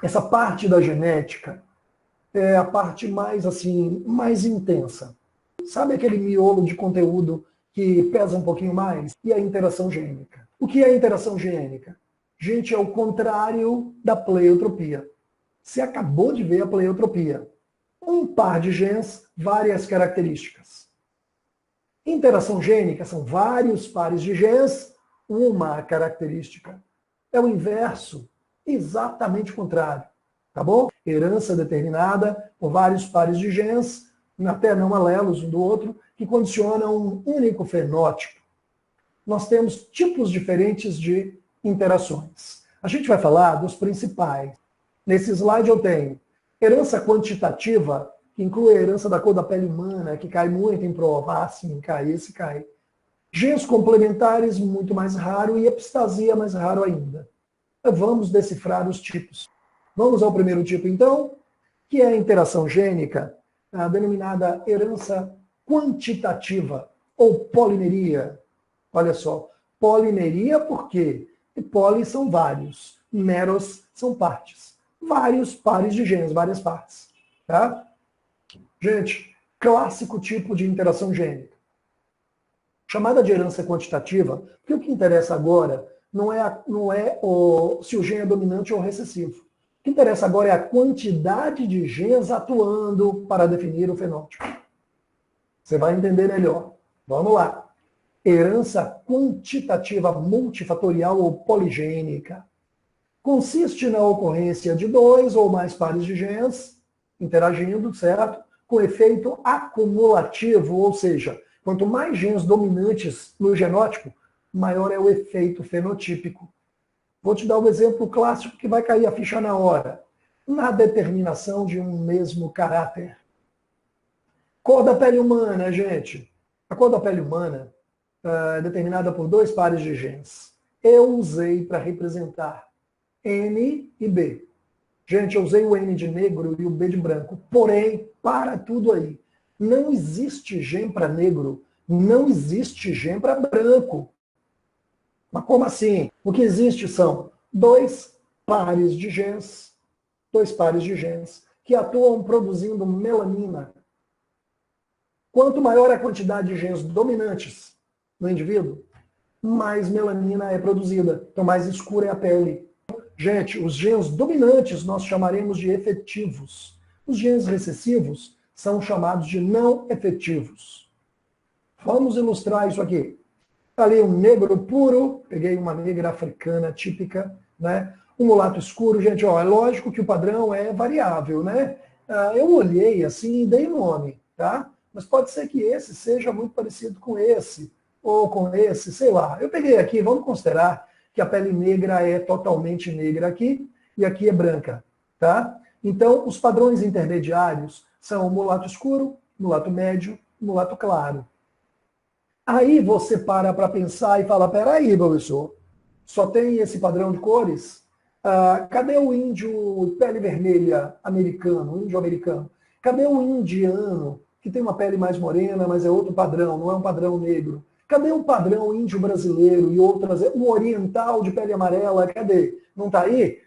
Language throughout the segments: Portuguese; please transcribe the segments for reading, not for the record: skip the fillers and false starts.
Essa parte da genética é a parte mais, assim, mais intensa. Sabe aquele miolo de conteúdo que pesa um pouquinho mais? E a interação gênica. O que é a interação gênica? Gente, é o contrário da pleiotropia. Você acabou de ver a pleiotropia. Um par de genes, várias características. Interação gênica são vários pares de genes, uma característica. É o inverso, exatamente o contrário. Tá bom? Herança determinada por vários pares de genes, até não alelos um do outro, que condicionam um único fenótipo. Nós temos tipos diferentes de interações. A gente vai falar dos principais. Nesse slide eu tenho herança quantitativa, que inclui a herança da cor da pele humana, que cai muito em prova. Ah, sim, cai, esse cai. Genes complementares, muito mais raro, e epistasia, mais raro ainda. Vamos decifrar os tipos. Vamos ao primeiro tipo, então, que é a interação gênica, a denominada herança quantitativa, ou polimeria. Olha só, polimeria por quê? E poli são vários, meros são partes. Vários pares de genes, várias partes. Tá? Gente, clássico tipo de interação gênica. Chamada de herança quantitativa, porque o que interessa agora não é se o gene é dominante ou recessivo. O que interessa agora é a quantidade de genes atuando para definir o fenótipo. Você vai entender melhor. Vamos lá. Herança quantitativa multifatorial ou poligênica. Consiste na ocorrência de dois ou mais pares de genes interagindo, certo? Com efeito acumulativo, ou seja, quanto mais genes dominantes no genótipo, maior é o efeito fenotípico. Vou te dar um exemplo clássico que vai cair a ficha na hora. Na determinação de um mesmo caráter. Cor da pele humana, gente. A cor da pele humana é determinada por dois pares de genes. Eu usei para representar N e B. Gente, eu usei o N de negro e o B de branco. Porém, para tudo aí. Não existe gene para negro. Não existe gene para branco. Mas como assim? O que existe são dois pares de genes que atuam produzindo melanina. Quanto maior a quantidade de genes dominantes no indivíduo, mais melanina é produzida. Então, mais escura é a pele. Gente, os genes dominantes nós chamaremos de efetivos. Os genes recessivos são chamados de não efetivos. Vamos ilustrar isso aqui. Ali um negro puro, peguei uma negra africana típica, né? Um mulato escuro, gente, ó, é lógico que o padrão é variável, né? Eu olhei assim e dei nome, tá? Mas pode ser que esse seja muito parecido com esse, ou com esse, sei lá. Eu peguei aqui, vamos considerar que a pele negra é totalmente negra aqui, e aqui é branca, tá? Então, os padrões intermediários são o mulato escuro, mulato médio, mulato claro. Aí você para pensar e fala, peraí, professor, só tem esse padrão de cores? Cadê o índio pele vermelha americano, o índio americano? Cadê o indiano, que tem uma pele mais morena, mas é outro padrão, não é um padrão negro? Cadê o padrão índio brasileiro e outras, o oriental de pele amarela, cadê? Não está aí?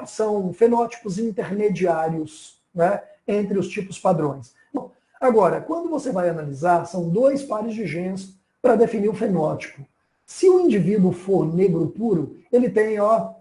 São fenótipos intermediários, né, entre os tipos padrões. Bom, agora, quando você vai analisar, são dois pares de genes para definir o fenótipo. Se o indivíduo for negro puro, ele tem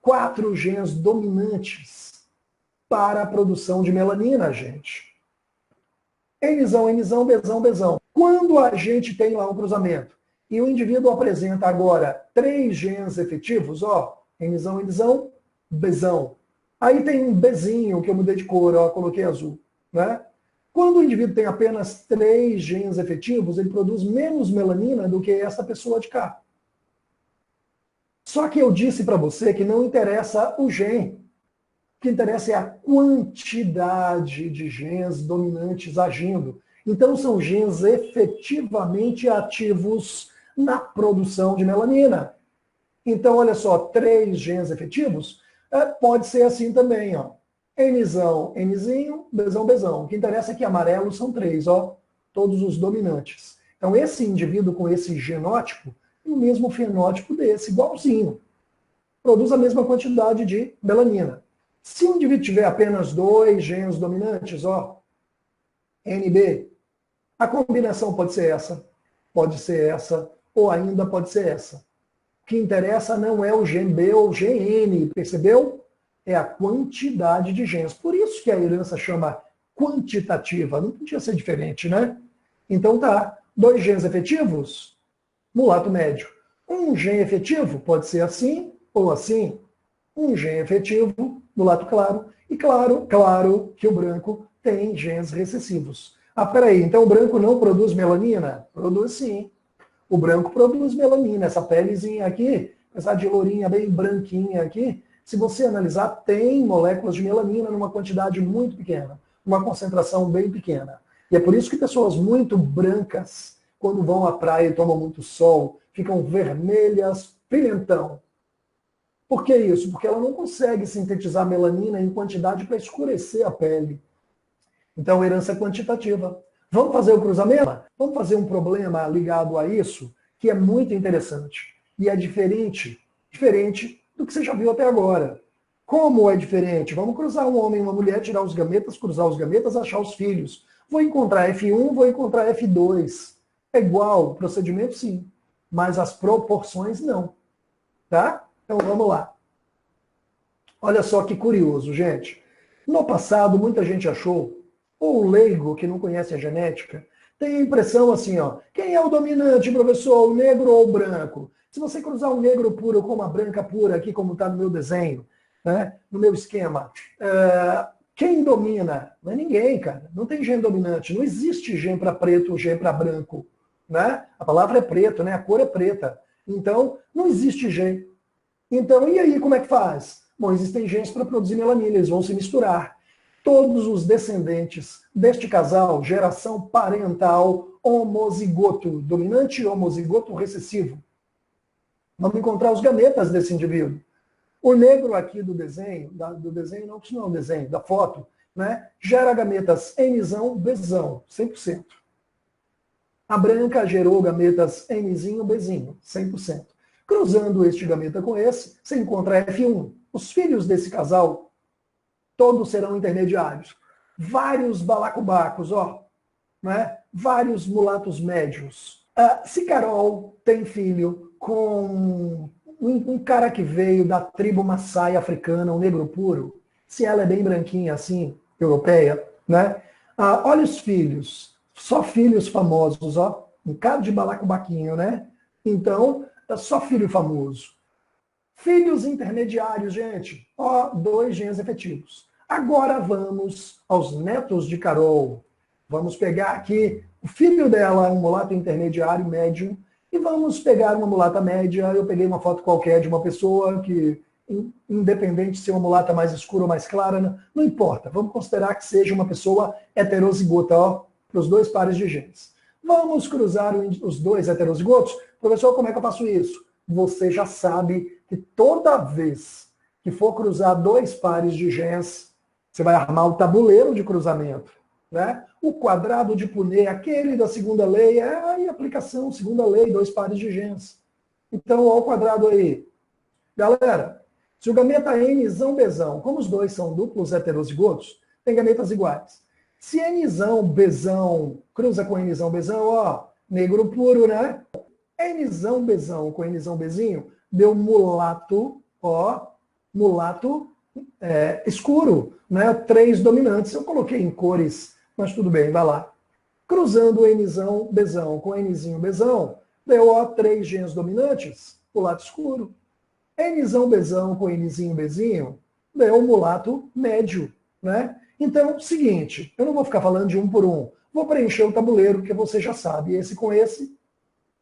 4 genes dominantes para a produção de melanina, gente. Nzão, Nzão, Bzão, Bzão. Quando a gente tem lá um cruzamento e o indivíduo apresenta agora 3 genes efetivos, Nzão, Nzão, Bzão. Aí tem um Bzinho que eu mudei de cor, coloquei azul, né? Quando o indivíduo tem apenas 3 genes efetivos, ele produz menos melanina do que essa pessoa de cá. Só que eu disse para você que não interessa o gene. O que interessa é a quantidade de genes dominantes agindo. Então, são genes efetivamente ativos na produção de melanina. Então, olha só, 3 genes efetivos, pode ser assim também, Nzão, Nzinho, Bzão, Bzão. O que interessa é que amarelos são 3, todos os dominantes. Então, esse indivíduo com esse genótipo, o mesmo fenótipo desse, igualzinho. Produz a mesma quantidade de melanina. Se um indivíduo tiver apenas 2 genes dominantes, ó, NB, a combinação pode ser essa, ou ainda pode ser essa. O que interessa não é o gene B ou o gene N, percebeu? É a quantidade de genes. Por isso que a herança chama quantitativa. Não podia ser diferente, né? Então tá, 2 genes efetivos, mulato médio. Um gene efetivo pode ser assim ou assim. Um gene efetivo, mulato claro. E claro que o branco tem genes recessivos. Ah, peraí, então o branco não produz melanina? Produz sim. O branco produz melanina. Essa pelezinha aqui, essa de lourinha bem branquinha aqui, se você analisar, tem moléculas de melanina numa quantidade muito pequena, uma concentração bem pequena. E é por isso que pessoas muito brancas, quando vão à praia e tomam muito sol, ficam vermelhas, pimentão. Por que isso? Porque ela não consegue sintetizar melanina em quantidade para escurecer a pele. Então, herança quantitativa. Vamos fazer o cruzamento? Vamos fazer um problema ligado a isso, que é muito interessante. E é diferente do que você já viu até agora. Como é diferente? Vamos cruzar um homem e uma mulher, tirar os gametas, cruzar os gametas, achar os filhos. Vou encontrar F1, vou encontrar F2. É igual, o procedimento sim, mas as proporções não. Tá? Então vamos lá. Olha só que curioso, gente. No passado, muita gente achou, ou o leigo que não conhece a genética, tem a impressão assim, ó, quem é o dominante, professor, o negro ou o branco? Se você cruzar um negro puro com uma branca pura, aqui como está no meu desenho, né, no meu esquema, quem domina? Não é ninguém, cara. Não tem gene dominante. Não existe gene para preto ou gene para branco. Né? A palavra é preto, né? A cor é preta. Então, não existe gene. Então, e aí, como é que faz? Bom, existem genes para produzir melanina, eles vão se misturar. Todos os descendentes deste casal, geração parental homozigoto, dominante e homozigoto recessivo, vamos encontrar os gametas desse indivíduo. O negro aqui do desenho não, isso não é um desenho, da foto, né, gera gametas Nzão, Bzão, 100%. A branca gerou gametas Nzinho, Bzinho, 100%. Cruzando este gameta com esse, você encontra F1. Os filhos desse casal, todos serão intermediários. Vários balacubacos, ó, né? Vários mulatos médios. Se Carol tem filho com um cara que veio da tribo Maasai africana, um negro puro, se ela é bem branquinha assim, europeia, né? Olha os filhos, só filhos famosos, ó, um cara de balacobaquinho, né? Então, só filho famoso. Filhos intermediários, gente, ó, 2 genes efetivos. Agora vamos aos netos de Carol. Vamos pegar aqui o filho dela, um mulato intermediário, médio, e vamos pegar uma mulata média. Eu peguei uma foto qualquer de uma pessoa que, independente se é uma mulata mais escura ou mais clara, não importa. Vamos considerar que seja uma pessoa heterozigota, ó, para os 2 pares de genes. Vamos cruzar os 2 heterozigotos? Professor, como é que eu faço isso? Você já sabe que toda vez que for cruzar 2 pares de genes, você vai armar o tabuleiro de cruzamento. Né? O quadrado de Punnett, aquele da segunda lei, é a aplicação, segunda lei, 2 pares de genes. Então, olha o quadrado aí. Galera, se o gameta Nzão, Bzão, como os 2 são duplos heterozigotos, tem gametas iguais. Se Nzão, Bzão cruza com Nzão, Bzão, ó, negro puro, né? Nzão, Bzão com Nzão, Bzinho, deu mulato, ó, mulato escuro, né? 3 dominantes. Eu coloquei em cores, mas tudo bem, vai lá. Cruzando Nzão, Bzão com Nzinho, Bzão, deu, ó, 3 genes dominantes, mulato escuro. Nzão, Bzão com Nzinho, Bzinho, deu mulato médio, né? Então, seguinte, eu não vou ficar falando de um por um. Vou preencher o tabuleiro, que você já sabe. Esse com esse,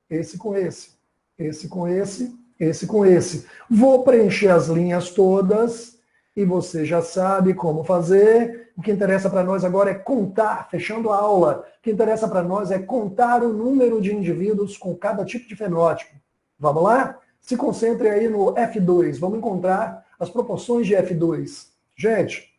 esse com esse, esse com esse, esse com esse. Vou preencher as linhas todas e você já sabe como fazer. O que interessa para nós agora é contar, fechando a aula. O que interessa para nós é contar o número de indivíduos com cada tipo de fenótipo. Vamos lá? Se concentre aí no F2. Vamos encontrar as proporções de F2. Gente,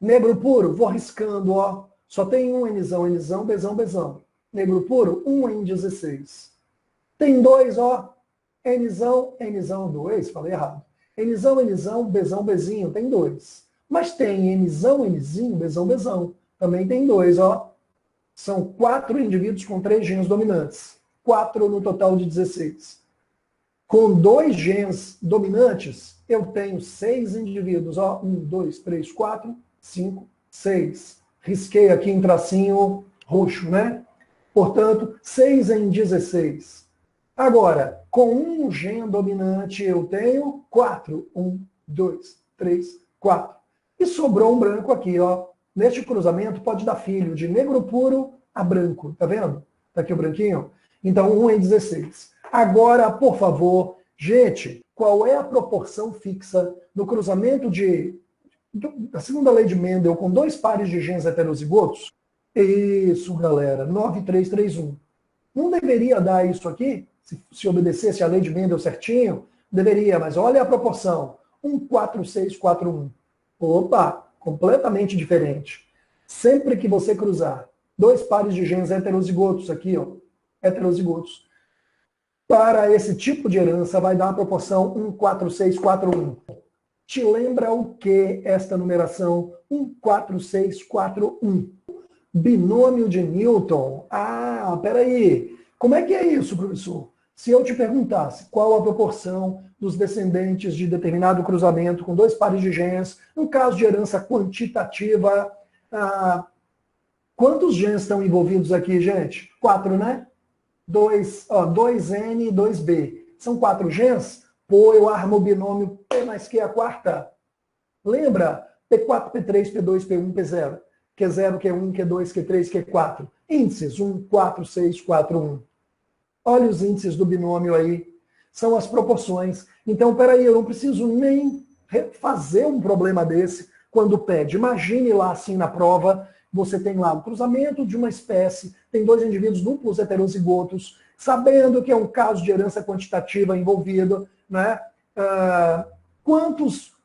negro puro, vou riscando, ó. Só tem um Nzão, Nzão, Bzão, Bzão. Negro puro, 1 em 16. Tem 2, ó. Nzão, Nzão, 2. Falei errado. Nzão, Nzão, Bzão, Bzinho, tem 2. Mas tem Nzão, Nzinho, Bzão, Bzão. Também tem 2, ó. São 4 indivíduos com 3 genes dominantes. 4 no total de 16. Com 2 genes dominantes, eu tenho 6 indivíduos. Ó, 1, 2, 3, 4, 5, 6. Risquei aqui em tracinho roxo, né? Portanto, 6 em 16. Agora, com um gene dominante, eu tenho 4. 1, 2, 3, 4. E sobrou um branco aqui, ó. Neste cruzamento pode dar filho de negro puro a branco. Tá vendo? Tá aqui o branquinho. Então, 1 em 16. Agora, por favor, gente, qual é a proporção fixa do cruzamento da segunda lei de Mendel com 2 pares de genes heterozigotos? Isso, galera. 9331. Não deveria dar isso aqui? Se obedecesse a lei de Mendel certinho? Deveria, mas olha a proporção. 14641. Opa, completamente diferente. Sempre que você cruzar 2 pares de genes heterozigotos aqui, ó, heterozigotos, para esse tipo de herança vai dar a proporção 14641. Te lembra o que esta numeração 14641? Binômio de Newton. Ah, peraí. Como é que é isso, professor? Se eu te perguntasse qual a proporção dos descendentes de determinado cruzamento com 2 pares de genes, no caso de herança quantitativa, quantos genes estão envolvidos aqui, gente? 4, né? 2N e 2B. São 4 genes? Pô, eu armo o binômio P mais Q a quarta. Lembra? P4, P3, P2, P1, P0. Q0, Q1, Q2, Q3, Q4. Índices 1, 4, 6, 4, 1. Olha os índices do binômio aí. São as proporções. Então, peraí, eu não preciso nem fazer um problema desse quando pede. Imagine lá assim na prova, você tem lá o cruzamento de uma espécie, tem 2 indivíduos duplos heterozigotos, sabendo que é um caso de herança quantitativa envolvido, né?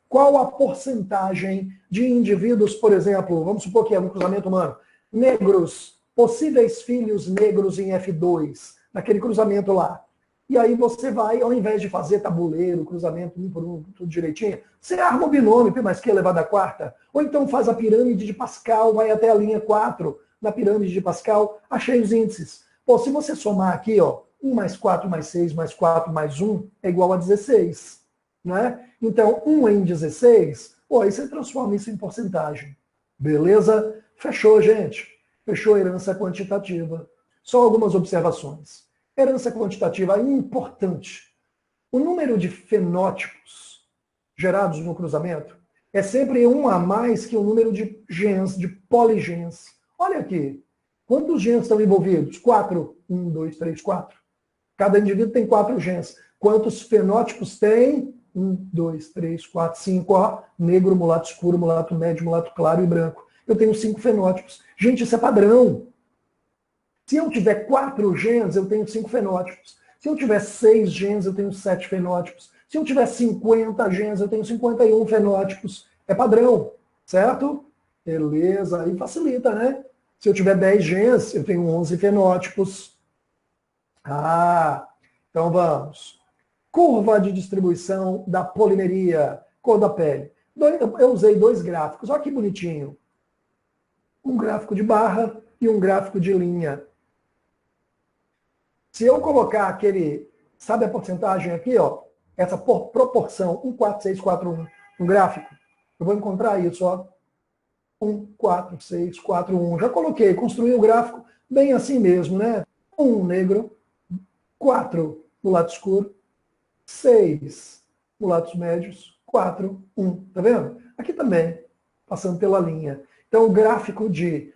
Qual a porcentagem de indivíduos, por exemplo, vamos supor que é um cruzamento humano, negros, possíveis filhos negros em F2, naquele cruzamento lá. E aí você vai, ao invés de fazer tabuleiro, cruzamento um por um, tudo direitinho, você arma o binômio, P mais Q elevado à quarta. Ou então faz a pirâmide de Pascal, vai até a linha 4. Na pirâmide de Pascal, achei os índices. Pô, se você somar aqui, ó, 1 mais 4 mais 6 mais 4 mais 1 é igual a 16. Né? Então, 1 em 16, pô, aí você transforma isso em porcentagem. Beleza? Fechou, gente. Fechou a herança quantitativa. Só algumas observações. Herança quantitativa é importante. O número de fenótipos gerados no cruzamento é sempre um a mais que o número de genes, de poligenes. Olha aqui. Quantos genes estão envolvidos? 4. 1, 2, 3, 4. Cada indivíduo tem 4 genes. Quantos fenótipos tem? 1, 2, 3, 4, 5. Ó, negro, mulato escuro, mulato médio, mulato claro e branco. Eu tenho 5 fenótipos. Gente, isso é padrão. Se eu tiver 4 genes, eu tenho 5 fenótipos. Se eu tiver 6 genes, eu tenho 7 fenótipos. Se eu tiver 50 genes, eu tenho 51 fenótipos. É padrão, certo? Beleza, aí facilita, né? Se eu tiver 10 genes, eu tenho 11 fenótipos. Ah, então vamos. Curva de distribuição da polimeria, cor da pele. Eu usei 2 gráficos, olha que bonitinho. Um gráfico de barra e um gráfico de linha. Se eu colocar aquele, sabe a porcentagem aqui, ó, essa proporção 1, 4, 6, 4, 1, um gráfico, eu vou encontrar isso, ó. 1, 4, 6, 4, 1. Já coloquei, construí o gráfico bem assim mesmo, né? 1 negro, 4 no lado escuro, 6 mulatos médios, 4, 1. Tá vendo? Aqui também, passando pela linha. Então, o gráfico de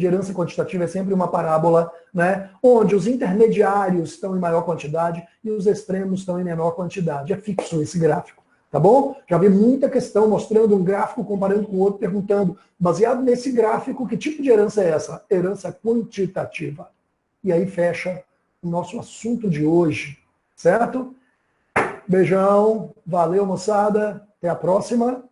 herança quantitativa é sempre uma parábola, né, onde os intermediários estão em maior quantidade e os extremos estão em menor quantidade. É fixo esse gráfico, tá bom? Já vi muita questão mostrando um gráfico, comparando com o outro, perguntando, baseado nesse gráfico, que tipo de herança é essa? Herança quantitativa. E aí fecha o nosso assunto de hoje, certo? Beijão, valeu, moçada, até a próxima.